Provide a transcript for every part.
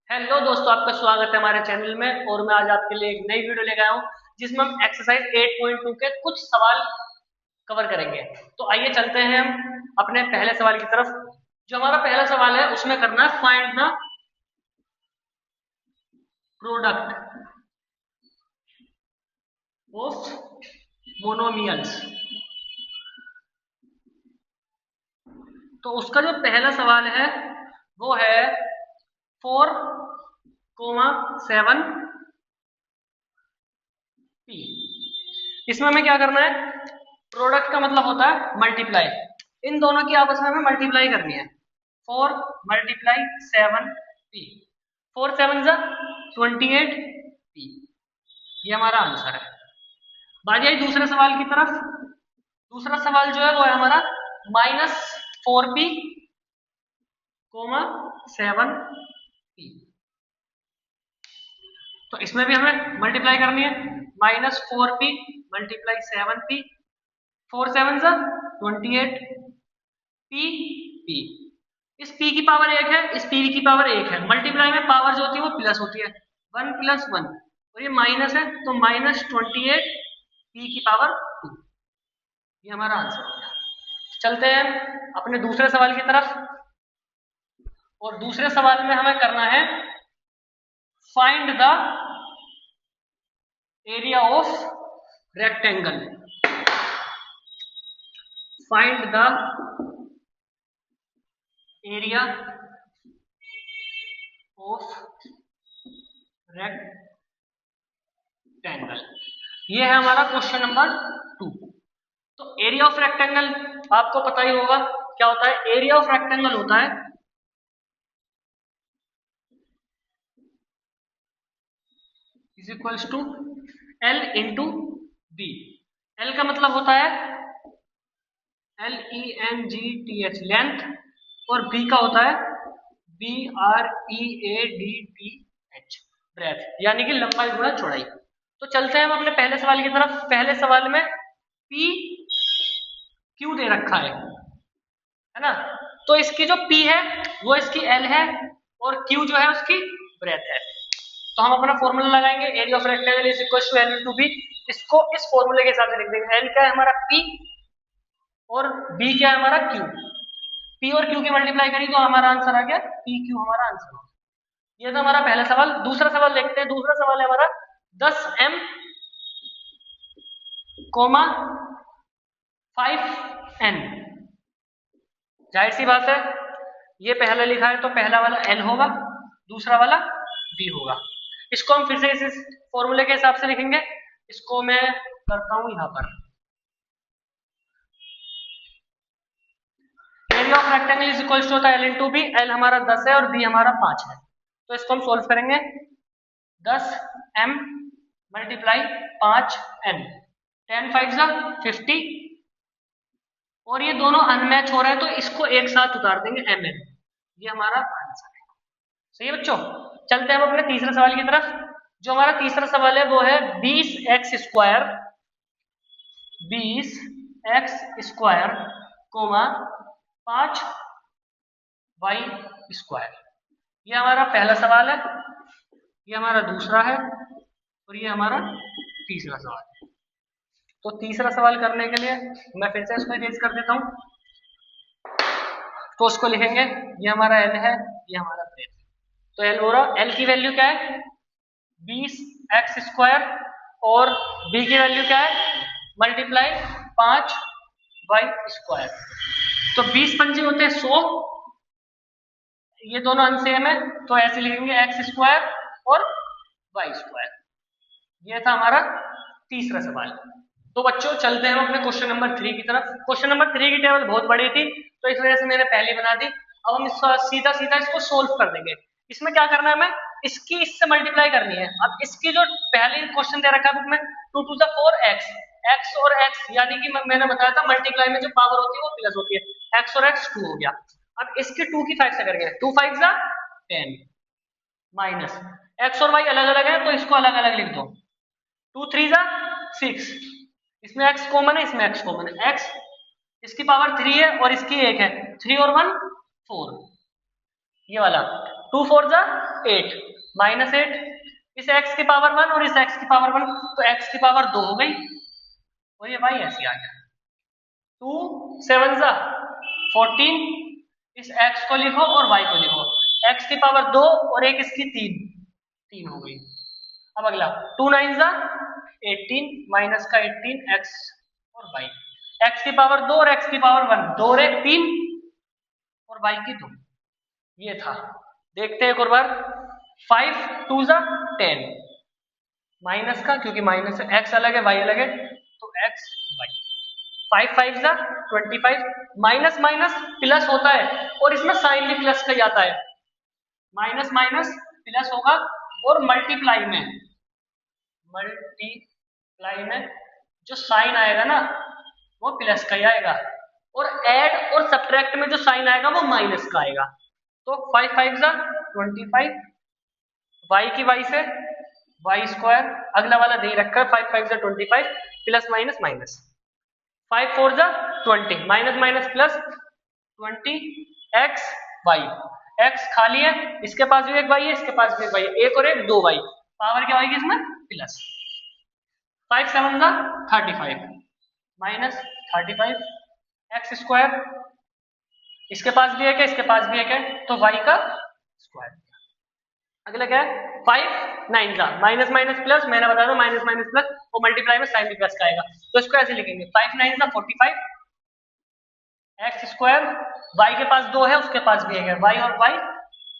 Hello दोस्तों, आपका स्वागत है हमारे चैनल में। और मैं आज आपके लिए एक नई वीडियो लेकर आया हूँ जिसमें हम एक्सरसाइज 8.2 के कुछ सवाल कवर करेंगे। तो आइए चलते हैं हम अपने पहले सवाल की तरफ। जो हमारा पहला सवाल है उसमें करना है find the product of monomials. तो उसका जो पहला सवाल है वो है 4,7 p। इसमें हमें क्या करना है, प्रोडक्ट का मतलब होता है मल्टीप्लाई। इन दोनों की आपस में हमें मल्टीप्लाई करनी है। 4 मल्टीप्लाई 7 p, 4 7 जा 28 p। ये हमारा आंसर है। बात आई दूसरे सवाल की तरफ। दूसरा सवाल जो है वो है हमारा -4p, 7 p। तो इसमें भी हमें मल्टीप्लाई करनी है। -4p मल्टीप्लाई 7p, 4 7 जा 28 p p। इस p की पावर 1 है, इस p की पावर 1 है। मल्टीप्लाई में पावर जो होती है वो प्लस होती है, 1 + 1, और ये माइनस है तो -28 p की पावर 2। ये हमारा आंसर हो गया। चलते हैं अपने दूसरे सवाल की तरफ। और दूसरे सवाल में हमें करना है find the area of rectangle. Find the area of rectangle. ये है हमारा क्वेश्चन नंबर 2। तो एरिया ऑफ रेक्टेंगल आपको पता ही होगा क्या होता है। एरिया ऑफ रेक्टेंगल होता है is equals to L into B. L का मतलब होता है LENGTH लेंथ, और B का होता है BREADTH ब्रेथ, यानी कि लंबाई गुणा चौड़ाई। तो चलते हैं हम अपने पहले सवाल की तरफ। पहले सवाल में P Q दे रखा है ना। तो इसकी जो P है वो इसकी L है और Q जो है उसकी ब्रेथ है। तो हम अपना फॉर्मूला लगाएंगे, area of rectangle is equal to L into B. इसको इस फॉर्मूले के हिसाब से लिख देंगे। L क्या है हमारा P और B क्या है हमारा Q। P और Q की मल्टीप्लाई करी तो हमारा आंसर आ गया PQ, हमारा आंसर हो गया। ये था हमारा पहला सवाल। दूसरा सवाल देखते हैं। दूसरा सवाल है हमारा 10m, 5n। जाहिर सी बात है, ये पहला लिखा है तो पहला वाला L होगा, दूसरा वाला B होगा। इसको हम फिर से इस फॉर्मूले के हिसाब से लिखेंगे। इसको मैं करता हूं यहां पर। Area of rectangle is equal to होता है L इंटू बी। L हमारा 10 है और B हमारा 5 है। तो इसको हम सोल्व करेंगे। 10m मल्टीप्लाई 5n, 10 5 जा 50, और ये दोनों अनमैच हो रहे हैं तो इसको एक साथ उतार देंगे mn। ये हमारा आंसर है। सही है बच्चों। चलते हैं हम अपने तीसरे सवाल की तरफ। जो हमारा तीसरा सवाल है वो है 20x square, 20x square 5y square. ये हमारा पहला सवाल है, ये हमारा दूसरा है, और ये हमारा तीसरा सवाल है। तो तीसरा सवाल करने के लिए मैं फिर से इसको इरेज कर देता हूं। तो उसको लिखेंगे, ये हमारा L है, ये हमारा ब्रेथ है। तो L हो रहा, L की वैल्यू क्या है 20x स्क्वायर, और B की वैल्यू क्या है मल्टीप्लाई 5y स्क्वायर। तो 20 पंजे होते हैं 100, ये दोनों अनसेम है तो ऐसे लिखेंगे x स्क्वायर और y स्क्वायर। ये था हमारा तीसरा सवाल। तो बच्चों चलते हैं हम अपने क्वेश्चन नंबर 3 की तरफ। क्वेश्चन नंबर 3 की टेबल बहुत बड़ी थी तो इस वजह से मैंने पहले बना दी। अब हम सीधा सीधा इसको सोल्व कर देंगे। इसमें क्या करना है, हमें इसकी इससे मल्टीप्लाई करनी है। अब इसकी जो पहले क्वेश्चन दे रखा है बुक में 2 टू द 4 x, x और x यानी कि मैंने बताया था मल्टीप्लाई में जो पावर होती है वो प्लस होती है। x और x 2 हो गया। अब इसकी 2 की 5 से करेंगे, 2 5 जा 10 माइनस x और y अलग अलग है तो इसको अलग अलग लिख दो। 2 3 जा 6, इसमें x कॉमन है, इसमें x कॉमन है। x इसकी पावर 3 है और इसकी 1 है, 3 और 1 4। ये वाला 2 4 जा 8 -8, इस x की पावर 1 और इस x की पावर 1, तो x की पावर 2 हो गई और ये y ऐसे आ गया। 2 7 जा 14, इस x को लिखो और y को लिखो, x की पावर 2 और एक इसकी 3 हो गई। अब अगला 2 9 जा 18, माइनस का 18 x और y, x की पावर 2 और x की पावर 1, 2 और 1 3 और y की 2, ये था। देखते हैं एक और बार, 5 2 जा 10, माइनस का, क्योंकि माइनस x अलग है y अलग है, तो x y, 5 5 जा 25, माइनस माइनस प्लस होता है और इसमें साइन भी प्लस का ही आता है, माइनस माइनस प्लस होगा और मल्टीप्लाई में जो साइन आएगा ना वो प्लस का ही आएगा, और ऐड और सब्ट्रैक्ट में जो साइन आएगा वो माइनस का आएगा। तो 5 5 जा 25, y की y से y स्क्वायर, अगला वाला दे रखा है 5 5 जा 25, प्लस माइनस माइनस, 5 4 जा 20, minus minus plus 20 x y, x खाली है, इसके पास भी एक y है, इसके पास भी एक y है, एक और एक 2 y, पावर क्या होगी इसमें प्लस, 5 7 जा 35, माइनस 35 x स्क्वायर, इसके पास भी एक है, इसके पास भी एक है, तो y का स्क्वायर। अगला क्या है 5 9 जा माइनस माइनस प्लस, मैंने बताया था माइनस माइनस प्लस और मल्टीप्लाई में साइन भी प्लस का आएगा, तो इसको ऐसे लिखेंगे 5 9 जा 45 एक्स स्क्वायर, y के पास 2 है, उसके पास भी एक है, y और y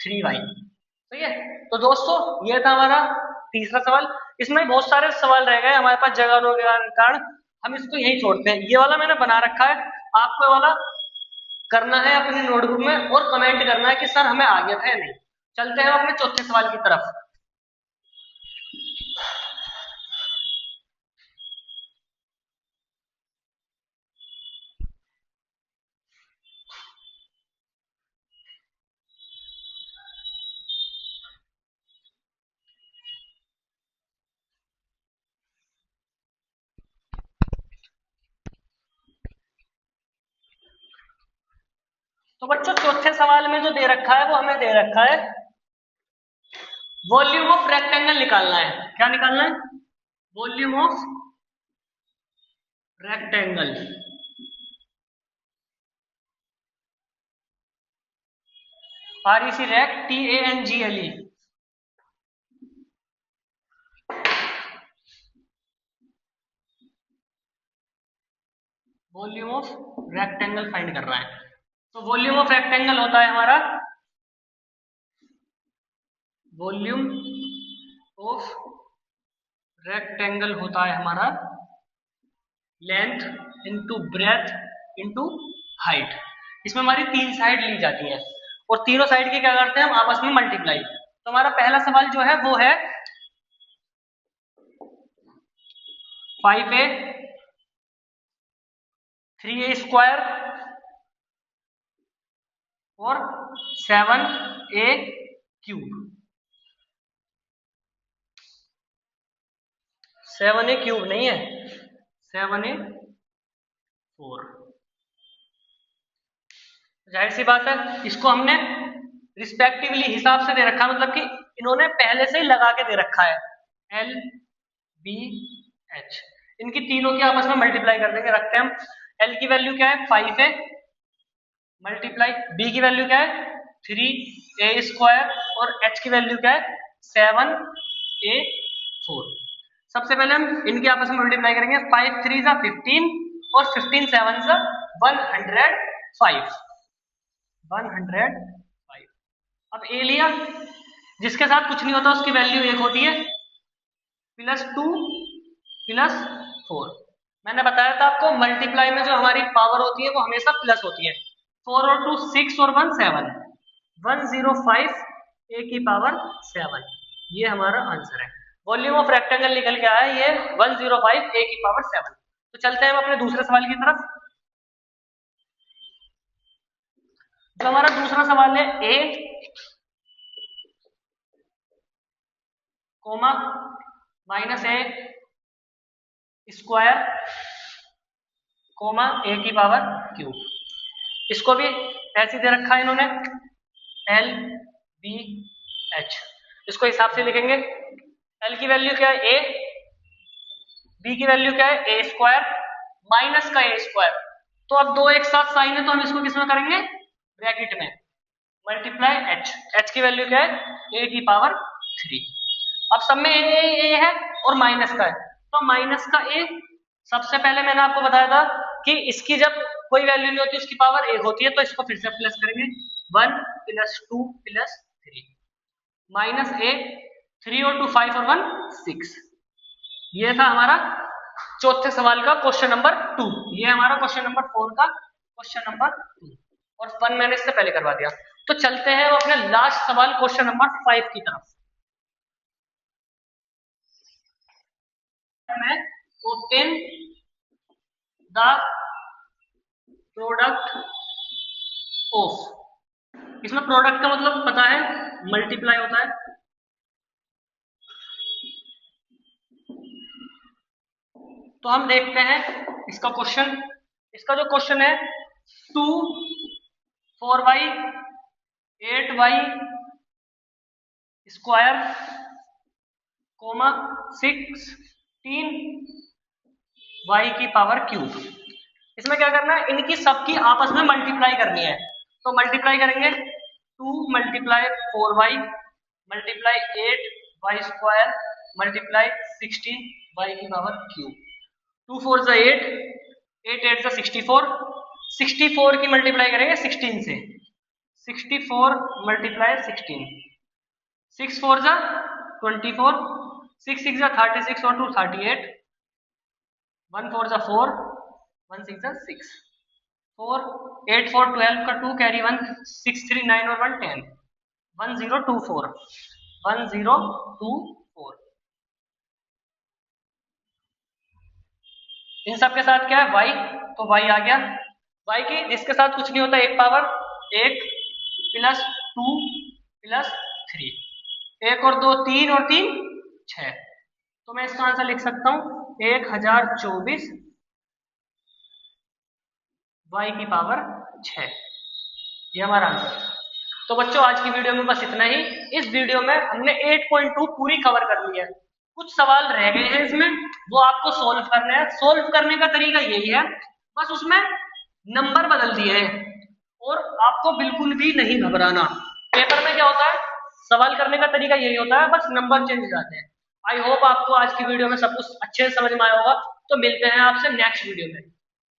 3y। सही है, तो दोस्तों ये था हमारा तीसरा सवाल। इसमें बहुत सारे सवाल रह गए हमारे पास, जगह होने के कारण हम इसको यही छोड़ते हैं। ये वाला मैंने बना रखा है, आपको ये वाला करना है अपनी नोटबुक में और कमेंट करना है कि सर हमें आ गया था या नहीं। चलते हैं अपने चौथे सवाल की तरफ। तो बच्चों चौथे सवाल में जो दे रखा है वो हमें दे रखा है वॉल्यूम ऑफ रेक्टेंगल निकालना है। क्या निकालना है? Volume of rectangle. REC rec TANGLE। Volume of rectangle find कर रहा है। तो वॉल्यूम ऑफ रेक्टेंगल होता है हमारा, वॉल्यूम ऑफ रेक्टेंगल होता है हमारा length into breadth into height. इसमें हमारी 3 साइड ली जाती है और तीनों साइड के क्या करते हैं हम आपस में मल्टीप्लाई। तो हमारा पहला सवाल जो है वो है 5a 3a स्क्वायर और 7a क्यूब। 7a क्यूब नहीं है, 7a 4। जाहिर सी बात है इसको हमने रिस्पेक्टिवली हिसाब से दे रखा है, मतलब कि इन्होंने पहले से ही लगा के दे रखा है L B H, इनकी तीनों की आपस में मल्टीप्लाई कर देंगे। रखते हैं हम, L की वैल्यू क्या है 5 है, मल्टीप्लाई B की वैल्यू क्या है 3a स्क्वायर और H की वैल्यू क्या है 7a 4। सबसे पहले हम इनकी आपस में मल्टीप्लाई करेंगे, 5 3 जा 15 और 15 7 जा 105। 105। अब ए लिया, जिसके साथ कुछ नहीं होता उसकी वैल्यू 1 होती है, +2 +4। मैंने बताया था आपको मल्टीप्लाई में जो हमारी पावर होती है वो हमेशा प्लस होती है। 4 और 2 6 और 1 7, 105 a की पावर 7, ये हमारा आंसर है। वॉल्यूम ऑफ रेक्टेंगल निकल के आया ये 105 a की पावर 7। तो चलते हैं हम अपने दूसरे सवाल की तरफ। जो हमारा दूसरा सवाल है a comma -a square comma a की पावर क्यूब। इसको भी ऐसे दे रखा है इन्होंने, L B एच। इसको हिसाब से लिखेंगे, एल की वैल्यू क्या है ए, बी की वैल्यू क्या है ए स्क्वायर माइनस का ए स्क्वायर। तो अब दो एक साथ साइन है तो हम इसको किसमें करेंगे, ब्रैकेट में, मल्टीप्लाई एच। एच की वैल्यू क्या है ए की पावर 3। अब सब में ए है और माइनस का है, तो माइनस का ए, सबसे पहले मैंने आपको बताया था कि इसकी जब कोई वैल्यू नहीं होती उसकी पावर एक होती है, तो इसको फिर से प्लस करेंगे, 1 प्लस 2 प्लस 3 माइनस ए, 3 और 2 5 और 1 6। ये था हमारा चौथे सवाल का क्वेश्चन नंबर 2। ये हमारा क्वेश्चन नंबर 4 का क्वेश्चन नंबर 2 और 1 मैंने इससे पहले करवा दिया। तो चलते हैं अपने लास्ट सवाल क्वेश्चन नंबर 5 की तरफ। मैं obtain the product ऑफ, इसमें प्रोडक्ट का मतलब पता है मल्टीप्लाई होता है, तो हम देखते हैं इसका क्वेश्चन। इसका जो क्वेश्चन है 2 4y 8y square comma 16 y की पावर क्यूब। इसमें क्या करना है, इनकी सबकी आपस में मल्टीप्लाई करनी है। तो मल्टीप्लाई करेंगे, 2 multiply 4y multiply 8y square multiply 16 y की पावर क्यूब। 2 4 जा 8, 8 8 जा 64, 64 की मल्टीप्लाई करेंगे 16 से, 64 मल्टीप्लाई 16, 6 4 जा 24, 6 6 जा 36 और 2 38, 1 4 जा 4, 1 6 जा 6, 4 8 4 12 का 2 कैरी 1, 6 3 9 और 1 10, 1 0 2 4, 1 0 2 4। इन सब के साथ क्या है y, तो y आ गया। y की जिसके साथ कुछ नहीं होता, एक पावर 1 प्लस 2 प्लस 3, 1 और 2 3 और 3 6। तो मैं इसका आंसर लिख सकता हूं 1024 y की पावर 6। ये हमारा आंसर है। तो बच्चों आज की वीडियो में बस इतना ही। इस वीडियो में हमने 8.2 पूरी कवर कर ली है। कुछ सवाल रह गए हैं इसमें, वो आपको सोल्व करने हैं। सोल्व करने का तरीका यही है, बस उसमें नंबर बदल दिए हैं और आपको बिल्कुल भी नहीं घबराना। पेपर में क्या होता है, सवाल करने का तरीका यही होता है, बस नंबर चेंज हो जाते हैं। आई होप आपको आज की वीडियो में सब कुछ अच्छे से समझ में आया होगा। तो मिलते हैं आपसे नेक्स्ट वीडियो में।